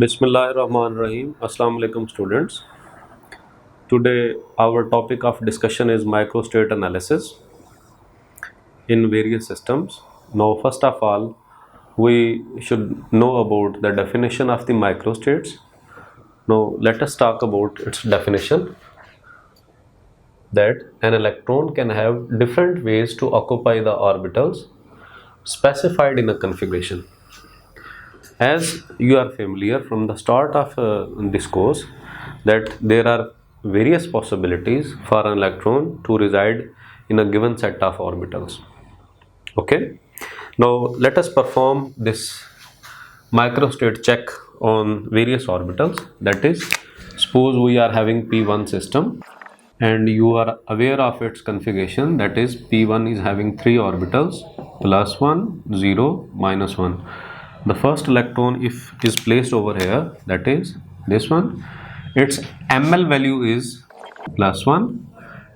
Bismillahirrahmanirrahim. Assalamu alaikum students. Today our topic of discussion is microstate analysis in various systems. Now first of all we should know about the definition of the microstates. Now let us talk about its definition, that an electron can have different ways to occupy the orbitals specified in a configuration. As you are familiar from the start of this course, that there are various possibilities for an electron to reside in a given set of orbitals. Okay, now let us perform this microstate check on various orbitals. That is, suppose we are having P1 system and you are aware of its configuration, that is P1 is having three orbitals, plus 1, 0, minus 1. The first electron if is placed over here, that is this one, its ml value is plus 1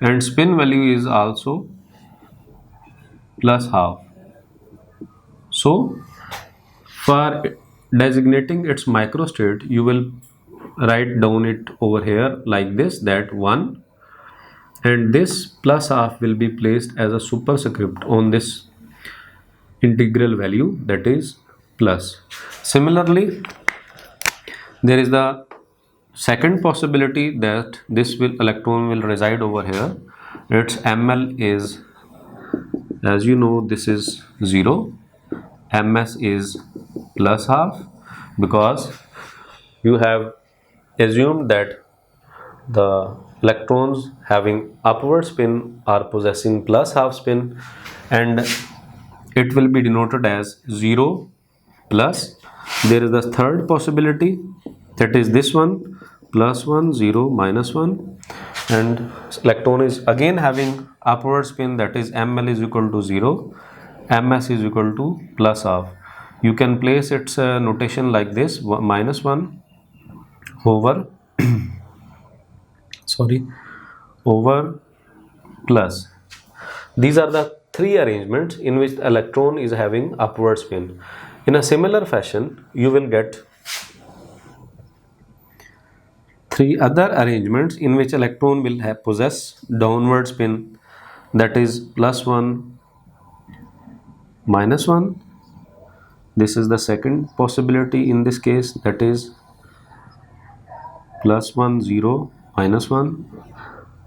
and spin value is also plus half. So for designating its microstate, you will write down it over here like this, that 1, and this plus half will be placed as a superscript on this integral value, that is plus. Similarly, there is the second possibility that this electron will reside over here. Its ml is, as you know, this is 0, ms is plus half, because you have assumed that the electrons having upward spin are possessing plus half spin, and it will be denoted as 0 plus. There is the third possibility, that is this one, plus 1, 0, minus 1, and electron is again having upward spin, that is ml is equal to 0, ms is equal to plus half. You can place its notation like this, minus 1 over over plus. These are the three arrangements in which the electron is having upward spin. In a similar fashion, you will get three other arrangements in which electron will possess downward spin, that is plus 1, minus 1. This is the second possibility in this case, that is plus 1, 0, minus 1.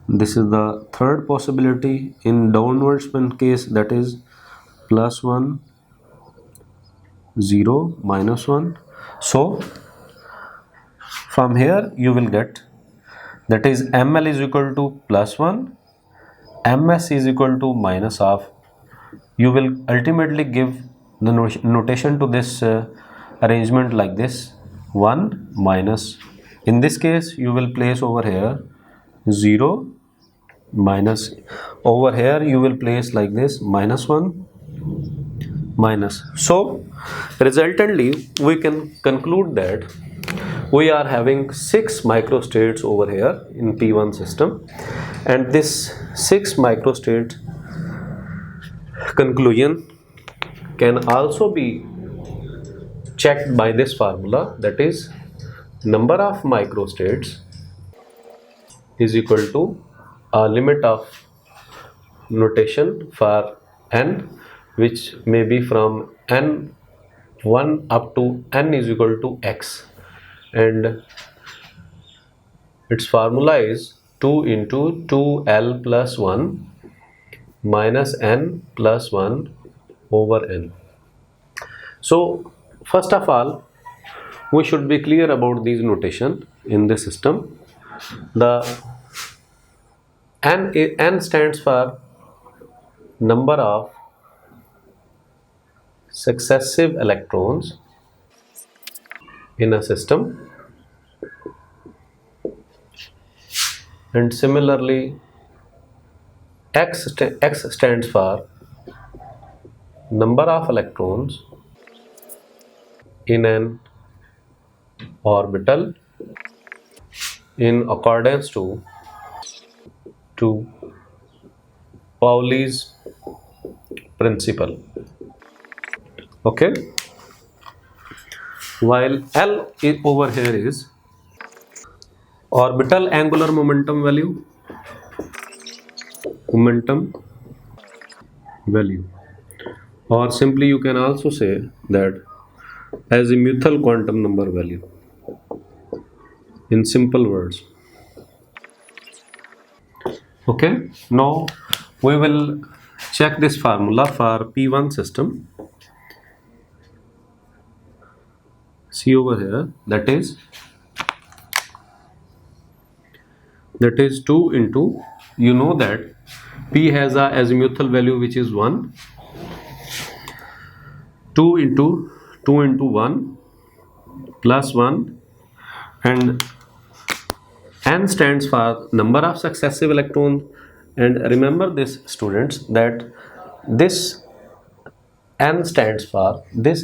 This is the third possibility in downward spin case, that is plus 1, 0, minus 1. So from here you will get, that is ml is equal to plus 1, ms is equal to minus half. You will ultimately give the notation to this arrangement like this, 1 minus, in this case you will place over here 0, minus, over here you will place like this, minus 1, minus. So resultantly we can conclude that we are having 6 microstates over here in P1 system, and this 6 microstate conclusion can also be checked by this formula, that is number of microstates is equal to a limit of notation for n, which may be from n1 up to n is equal to x, and its formula is 2 into 2l plus 1 minus n plus 1 over n. So first of all we should be clear about these notation in this system. The n stands for number of successive electrons in a system, and similarly x stands for number of electrons in an orbital in accordance to Pauli's principle. Okay, while L over here is orbital angular momentum value, or simply you can also say that azimuthal quantum number value in simple words. Okay, now we will check this formula for P1 system. See over here, that is 2 into, you know that P has a azimuthal value which is 1, 2 into 1 plus 1, and N stands for number of successive electrons. And remember this, students, that this N stands for this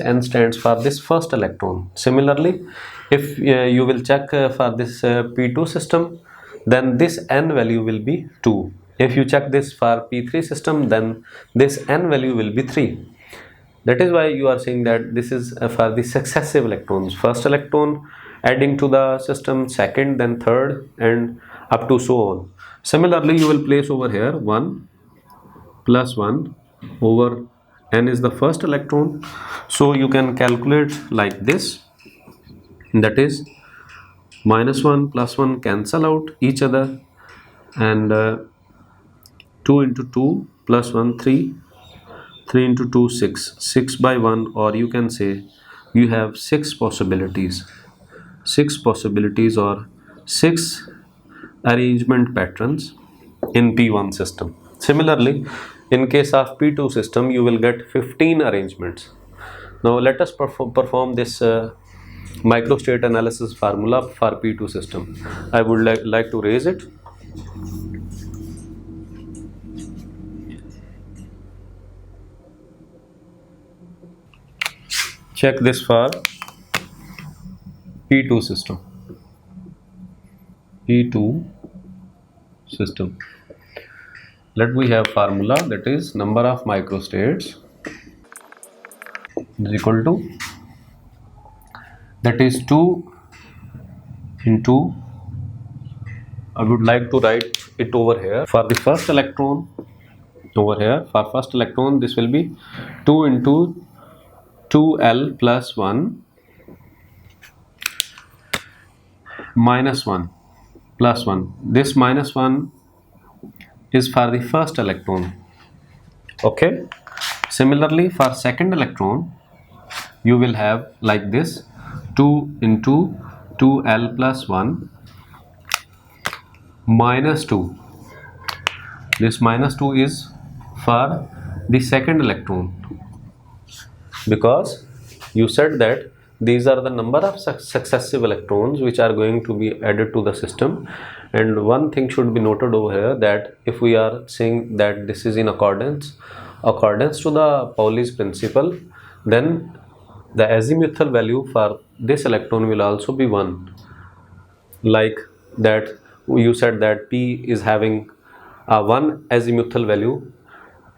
first electron. Similarly, if you will check for this P2 system, then this N value will be 2. If you check this for P3 system, then this N value will be 3. That is why you are saying that this is for the successive electrons. First electron adding to the system, second, then third, and up to so on. Similarly, you will place over here 1 plus 1 over N is the first electron. So you can calculate like this. That is minus 1 plus 1 cancel out each other, and 2 into 2 plus 1 3, 3 into 2 6, 6 by 1, or you can say you have 6 possibilities or 6 arrangement patterns in P1 system. Similarly, in case of P2 system, you will get 15 arrangements. Now let us perform this microstate analysis formula for P2 system. I would like to raise it. Check this for P2 system. Let we have formula, that is number of microstates is equal to, that is 2 into, I would like to write it over here for the first electron. Over here for first electron, this will be 2 into 2L plus 1 minus 1 plus 1. This minus 1 is for the first electron. Okay. Similarly, for second electron, you will have like this 2 into 2L plus 1 minus 2. This minus 2 is for the second electron, because you said that these are the number of successive electrons which are going to be added to the system. And one thing should be noted over here, that if we are saying that this is in accordance to the Pauli's principle, then the azimuthal value for this electron will also be 1. Like that, you said that P is having a 1 azimuthal value.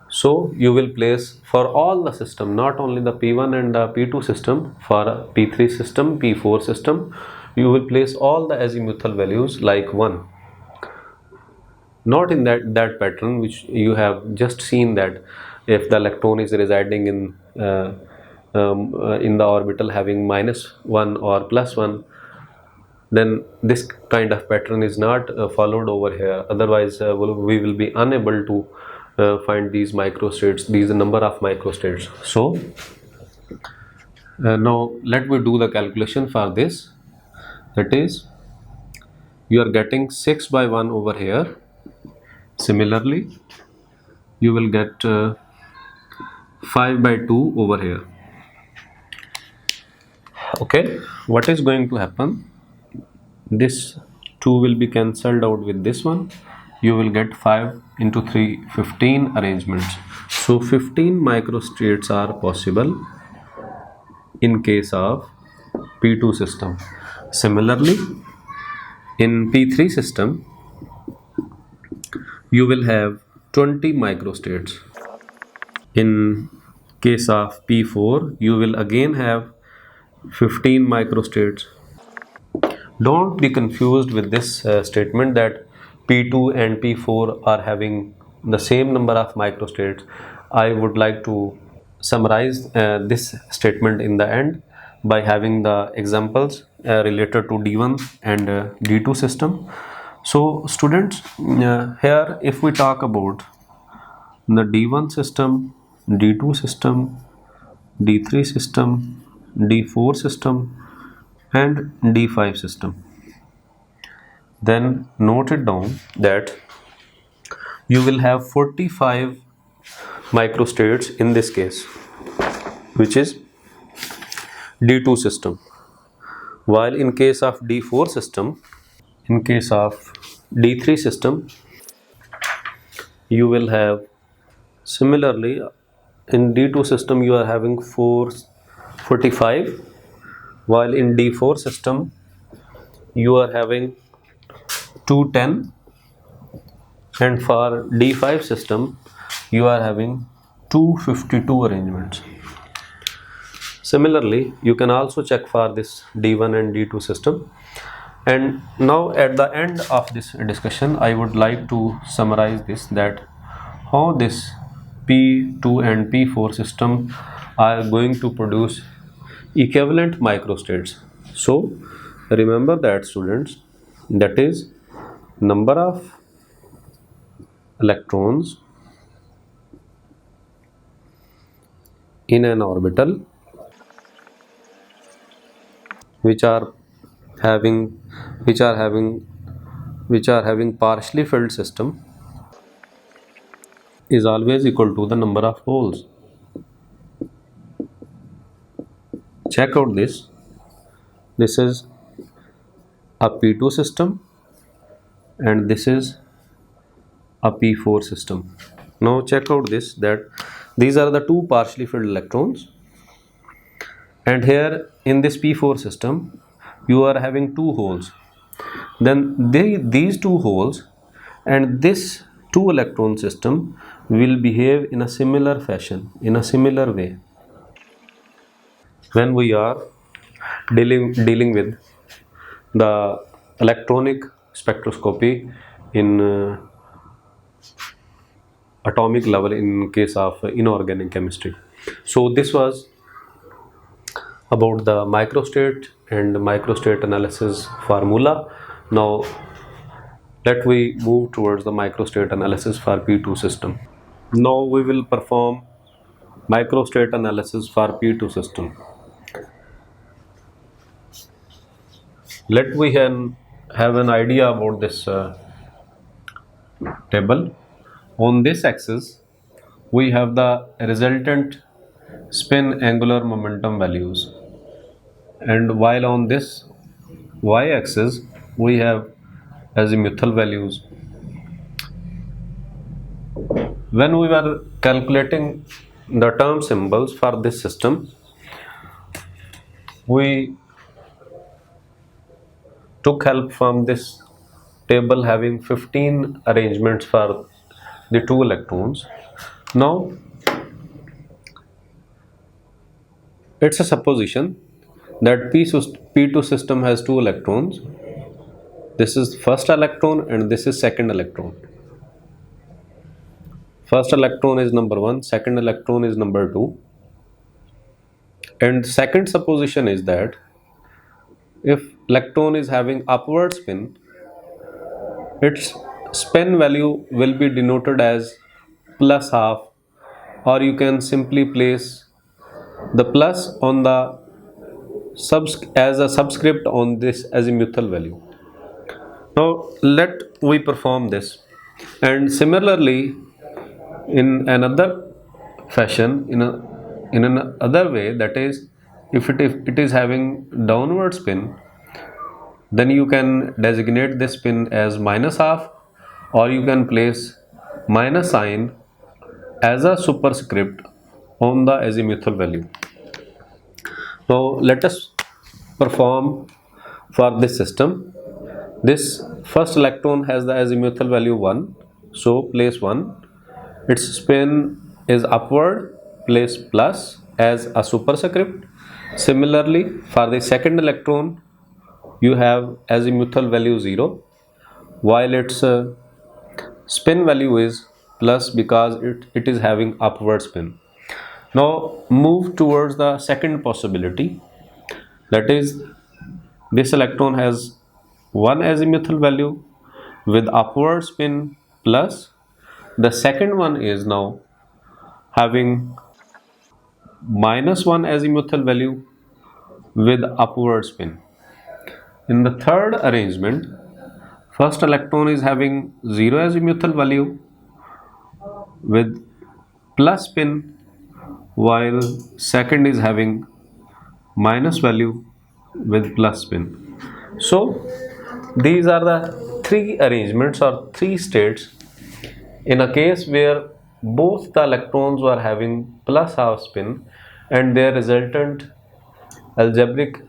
So you will place for all the system, not only the P1 and the P2 system, for P3 system, P4 system, you will place all the azimuthal values like 1. Not in that pattern which you have just seen, that if the electron is residing in the orbital having -1 or +1, then this kind of pattern is not followed over here. Otherwise we will be unable to find these microstates, these number of microstates. So now let me do the calculation for this. That is, you are getting 6 by 1 over here. Similarly, you will get 5 by 2 over here. Okay, what is going to happen? This 2 will be cancelled out with this one. You will get 5 into 3, 15 arrangements. So 15 microstates are possible in case of P2 system. Similarly, in P3 system, you will have 20 microstates. In case of P4, you will again have 15 microstates. Don't be confused with this statement that P2 and P4 are having the same number of microstates. I would like to summarize this statement in the end by having the examples related to D1 and D2 system. So students, here if we talk about the D1 system, D2 system, D3 system, D4 system and D5 system, then note it down that you will have 45 microstates in this case, which is D2 system, while in case of D4 system, in case of D3 system, you will have similarly in D2 system you are having 45, while in D4 system you are having 210, and for D5 system you are having 252 arrangements. Similarly, you can also check for this D1 and D2 system. And now at the end of this discussion, I would like to summarize this, that how this P2 and P4 system are going to produce equivalent microstates. So remember that students, that is number of electrons in an orbital which are having which are having partially filled system is always equal to the number of holes. Check out this. This is a P2 system and this is a P4 system. Now check out this, that these are the two partially filled electrons, and here in this P4 system you are having two holes. Then these two holes and this two electron system will behave in a similar fashion, in a similar way, when we are dealing with the electronic spectroscopy in atomic level in case of inorganic chemistry. So this was about the microstate and microstate analysis formula. Now let we move towards the microstate analysis for P2 system. Now we will perform microstate analysis for P2 system. Let we have an idea about this table. On this axis we have the resultant spin angular momentum values, and while on this y-axis we have azimuthal values. When we were calculating the term symbols for this system, we took help from this table having 15 arrangements for the two electrons. Now it's a supposition that P2 system has two electrons. This is first electron and this is second electron. First electron is number 1, second electron is number 2. And second supposition is that if electron is having upward spin, its spin value will be denoted as plus half, or you can simply place the plus on the as a subscript on this azimuthal value. Now let we perform this, and similarly in another fashion, in another way, that is if it is having downward spin, then you can designate this spin as minus half, or you can place minus sign as a superscript on the azimuthal value. Now let us perform for this system. This first electron has the azimuthal value 1, so place 1. Its spin is upward, place plus as a superscript, Similarly, for the second electron, you have azimuthal value 0, while its spin value is plus because it is having upward spin. Now move towards the second possibility, that is this electron has one azimuthal value with upward spin plus. The second one is now having minus one azimuthal value with upward spin. In the third arrangement, first electron is having 0 azimuthal value with plus spin, while second is having minus value with plus spin. So these are the three arrangements or three states in a case where both the electrons were having plus half spin and their resultant algebraic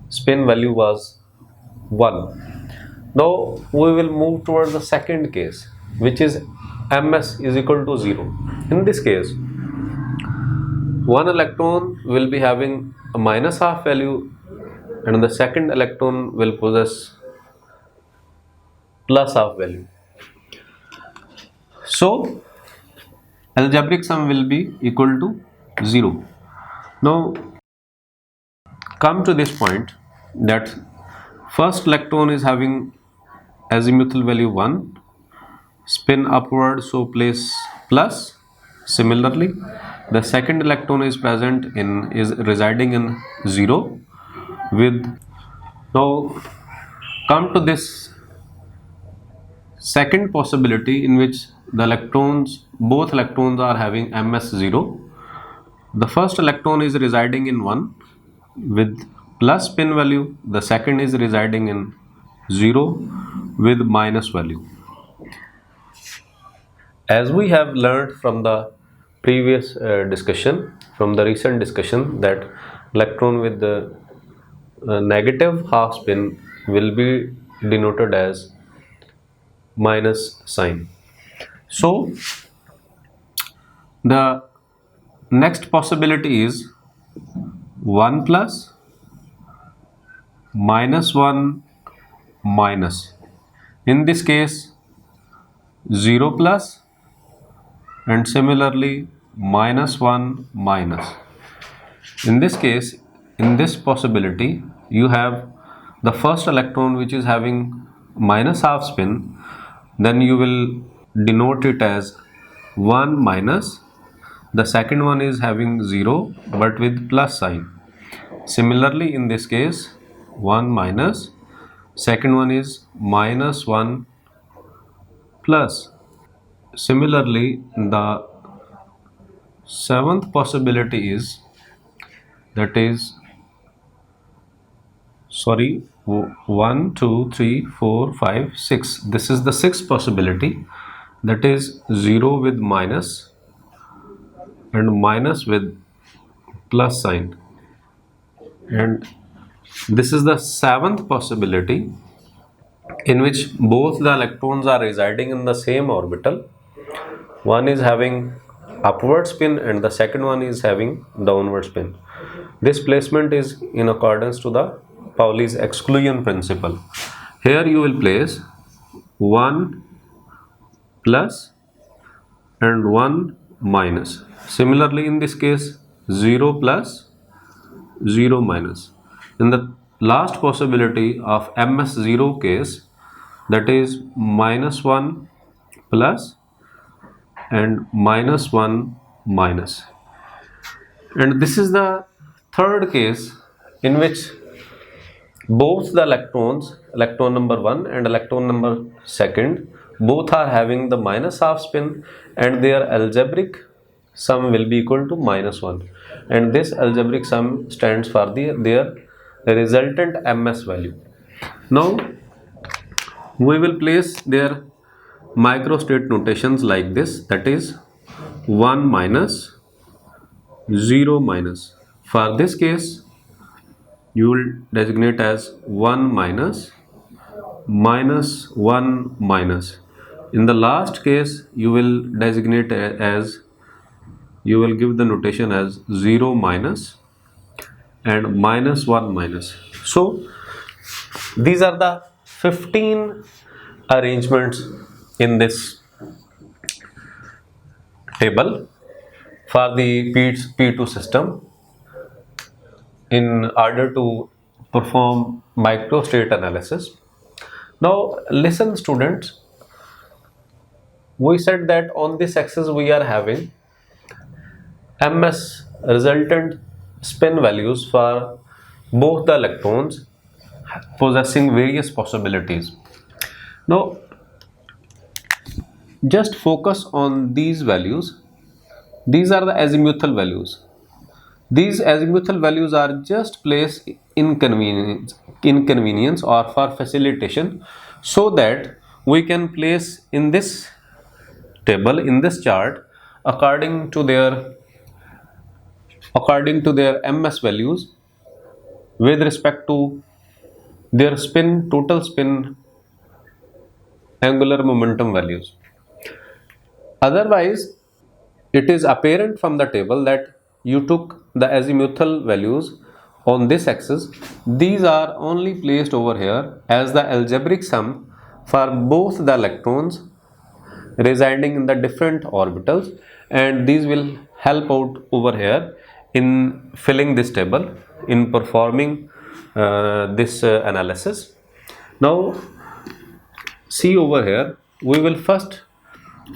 spin value was 1. Now we will move towards the second case, which is ms is equal to 0. In this case, one electron will be having a minus half value and the second electron will possess plus half value. So algebraic sum will be equal to 0. Now come to this point that first electron is having azimuthal value 1, spin upward, so place plus. Similarly, the second electron is residing in 0 with. Now come to this second possibility in which both electrons are having ms0. The first electron is residing in 1 with plus spin value, the second is residing in 0 with minus value. As we have learned from the previous discussion, from the recent discussion, that electron with the negative half spin will be denoted as minus sign. So the next possibility is 1 plus minus 1 minus. In this case 0 plus and similarly minus 1 minus. In this case, in this possibility, you have the first electron which is having minus half spin, then you will denote it as 1 minus. The second one is having 0 but with plus sign. Similarly, in this case 1 minus, second one is minus 1 plus. Similarly, the seventh possibility is, that is, sorry, 1 2 3 4 5 6. This is the sixth possibility, that is 0 with minus and minus with plus sign. And this is the seventh possibility in which both the electrons are residing in the same orbital. One is having upward spin and the second one is having downward spin. This placement is in accordance to the Pauli's exclusion principle. Here you will place 1 plus and 1 minus. Similarly, in this case 0 plus, 0 minus. In the last possibility of ms0 case, that is minus 1 plus and minus 1 minus. And this is the third case in which both the electrons, electron number 1 and electron number 2, both are having the minus half spin and their algebraic sum will be equal to minus 1, and this algebraic sum stands for their resultant ms value. Now we will place their microstate notations like this, that is 1 minus, 0 minus. For this case you will designate as 1 minus, minus 1 minus. In the last case you will designate as, you will give the notation as 0 minus, and minus 1 minus. So these are the 15 arrangements in this table for the P2 system in order to perform microstate analysis. Now listen students, we said that on this axis we are having ms resultant spin values for both the electrons possessing various possibilities. Now just focus on these values. These are the azimuthal values. These azimuthal values are just placed inconvenience or for facilitation, so that we can place in this table, in this chart, according to their ms values with respect to their total spin angular momentum values. Otherwise, it is apparent from the table that you took the azimuthal values on this axis. These are only placed over here as the algebraic sum for both the electrons residing in the different orbitals, and these will help out over here in filling this table, in performing this analysis. Now see over here, we will first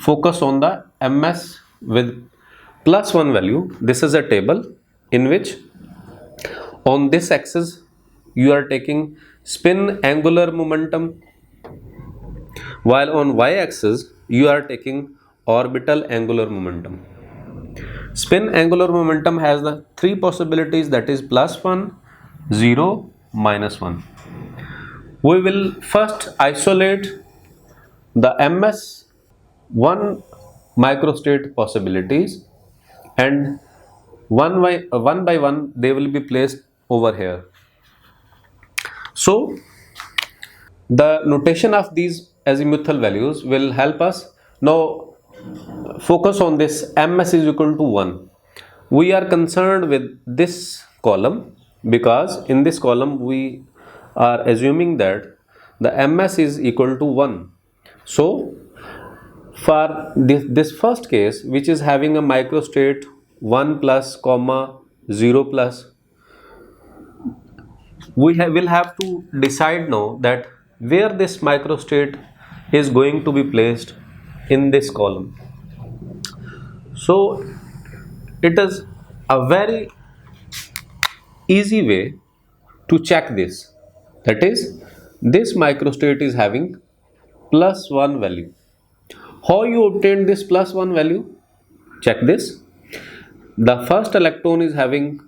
focus on the ms with plus 1 value. This is a table in which on this axis you are taking spin angular momentum, while on y-axis you are taking orbital angular momentum. Spin angular momentum has the three possibilities, that is plus 1, 0, minus 1. We will first isolate the ms 1 microstate possibilities, and one by one they will be placed over here. So the notation of these azimuthal values will help us. Now focus on this ms is equal to 1. We are concerned with this column because in this column we are assuming that the ms is equal to 1. So for this first case, which is having a microstate 1 plus comma 0 plus, we will have to decide now that where this microstate is going to be placed in this column. So it is a very easy way to check this, that is this microstate is having plus 1 value. How you obtain this plus 1 value? Check this. The first electron is having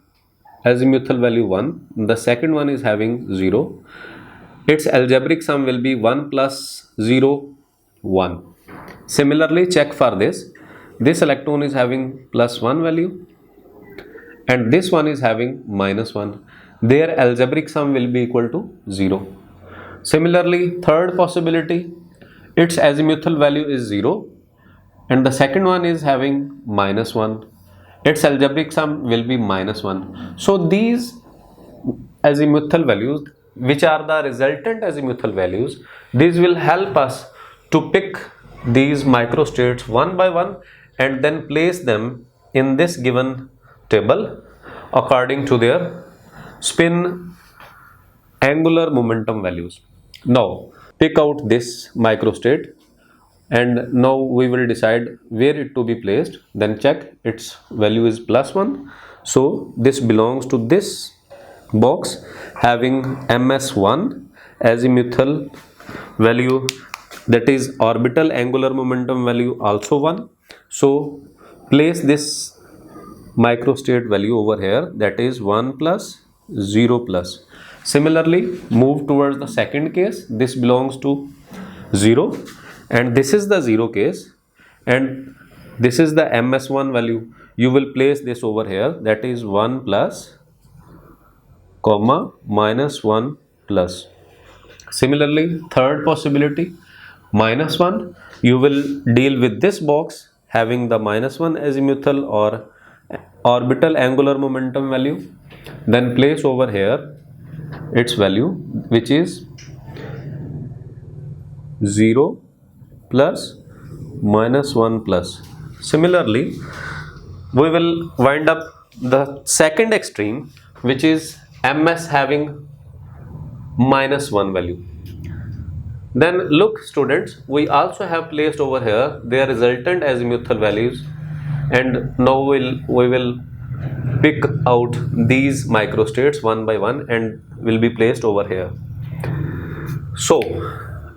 azimuthal value 1, the second one is having 0. Its algebraic sum will be 1 plus 0, 1. Similarly, check for this. This electron is having plus 1 value and this one is having minus 1. Their algebraic sum will be equal to 0. Similarly, third possibility, its azimuthal value is 0 and the second one is having minus 1. Its algebraic sum will be minus 1. So these azimuthal values, which are the resultant azimuthal values, these will help us to pick these microstates one by one and then place them in this given table according to their spin angular momentum values. Now pick out this microstate and now we will decide where it to be placed. Then check, its value is plus 1, so this belongs to this box having ms1 azimuthal value, that is orbital angular momentum value also 1. So place this microstate value over here, that is 1 plus 0 plus. Similarly, move towards the second case. This belongs to 0 and this is the 0 case and this is the ms1 value. You will place this over here, that is 1 plus comma minus 1 plus. Similarly, third possibility, minus 1, you will deal with this box having the minus 1 azimuthal or orbital angular momentum value then place over here its value, which is 0 plus minus 1 plus. Similarly, we will wind up the second extreme, which is ms having minus 1 value. Then look students, we also have placed over here their resultant azimuthal values, and now we will pick out these microstates one by one and will be placed over here. So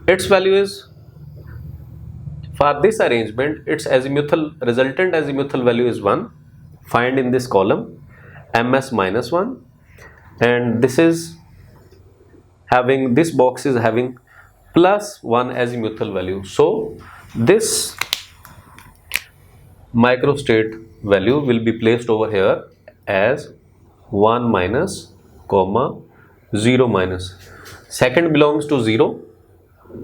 its value is, for this arrangement, its resultant azimuthal value is 1. Find in this column ms minus 1, and this box is having plus 1 azimuthal value. So this microstate value will be placed over here as 1 minus comma 0 minus. Second belongs to 0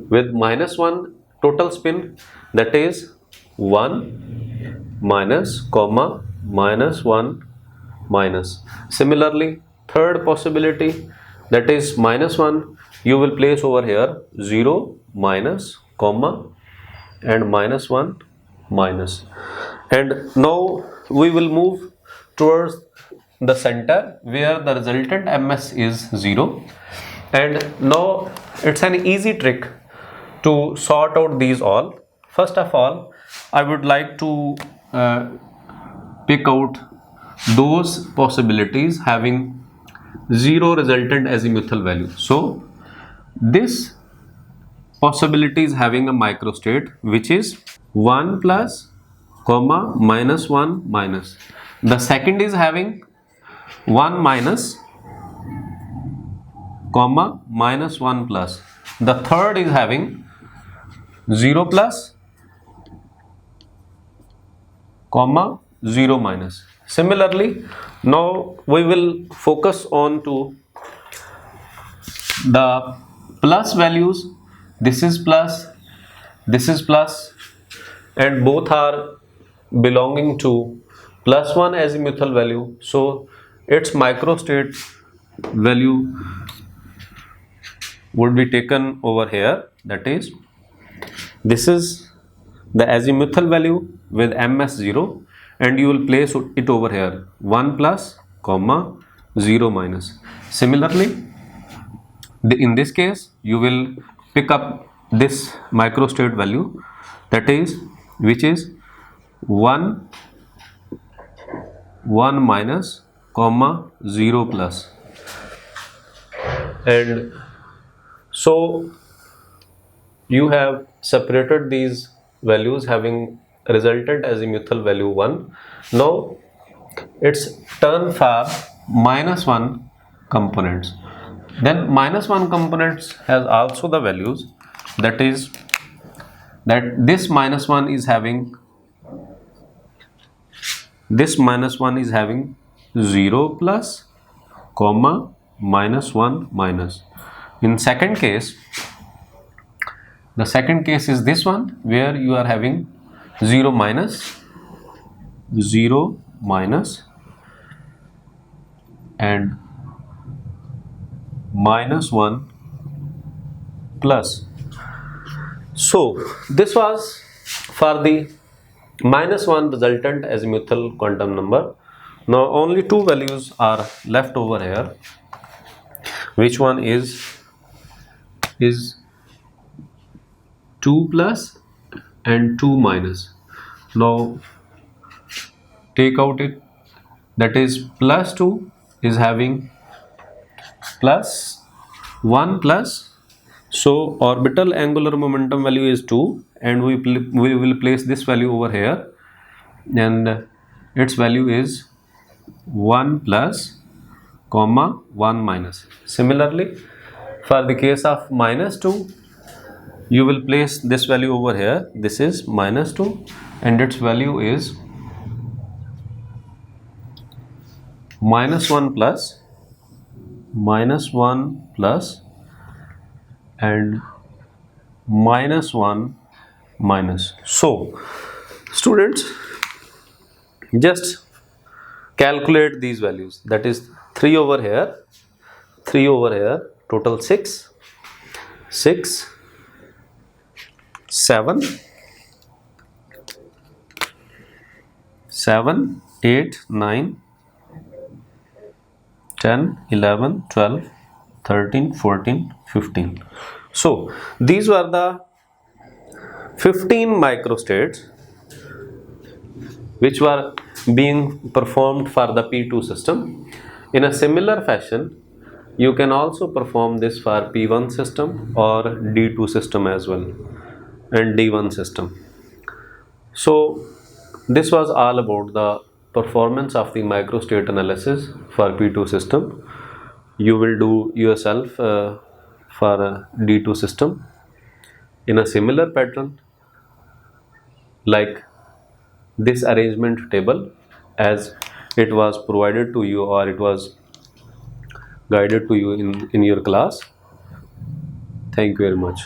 with minus 1 total spin, that is 1 minus comma minus 1 minus. Similarly, third possibility, that is minus 1, you will place over here 0 minus comma and minus 1 minus. And now we will move towards the center where the resultant ms is 0, and now it's an easy trick to sort out these all. First of all, I would like to pick out those possibilities having 0 resultant azimuthal value. So this possibility is having a microstate which is 1 plus comma minus 1 minus. The second is having 1 minus comma minus 1 plus. The third is having 0 plus comma 0 minus. Similarly, now we will focus on to the plus values. This is plus, and both are belonging to plus 1 azimuthal value. So its microstate value would be taken over here, that is, this is the azimuthal value with ms0, and you will place it over here 1 plus comma 0 minus. Similarly, in this case you will pick up this microstate value, that is, which is 1 minus comma 0 plus. And so you have separated these values having resultant azimuthal value 1. Now it's turn for minus 1 components. Then minus 1 components has also the values, that is, that this minus 1 is having 0 plus comma minus 1 minus. In second case, the second case is this one where you are having 0 minus and minus 1 plus. So this was for the minus 1 resultant azimuthal quantum number. Now only two values are left over here. Which one is 2 plus and 2 minus. Now take out it, that is plus 2 is having plus 1 plus, so orbital angular momentum value is 2, and we will place this value over here, and its value is 1 plus comma 1 minus. Similarly, for the case of minus 2, you will place this value over here, this is minus 2, and its value is minus 1 plus and minus 1 minus. So students, just calculate these values, that is 3 over here, 3 over here, total 6, 6, 7, 7, 8, 9, 10, 11, 12, 13, 14, 15. So these were the 15 microstates which were being performed for the P2 system. In a similar fashion, you can also perform this for P1 system or D2 system as well, and D1 system. So this was all about the performance of the microstate analysis for P2 system. You will do yourself for a D2 system in a similar pattern, like this arrangement table as it was provided to you, or it was guided to you in your class. Thank you very much.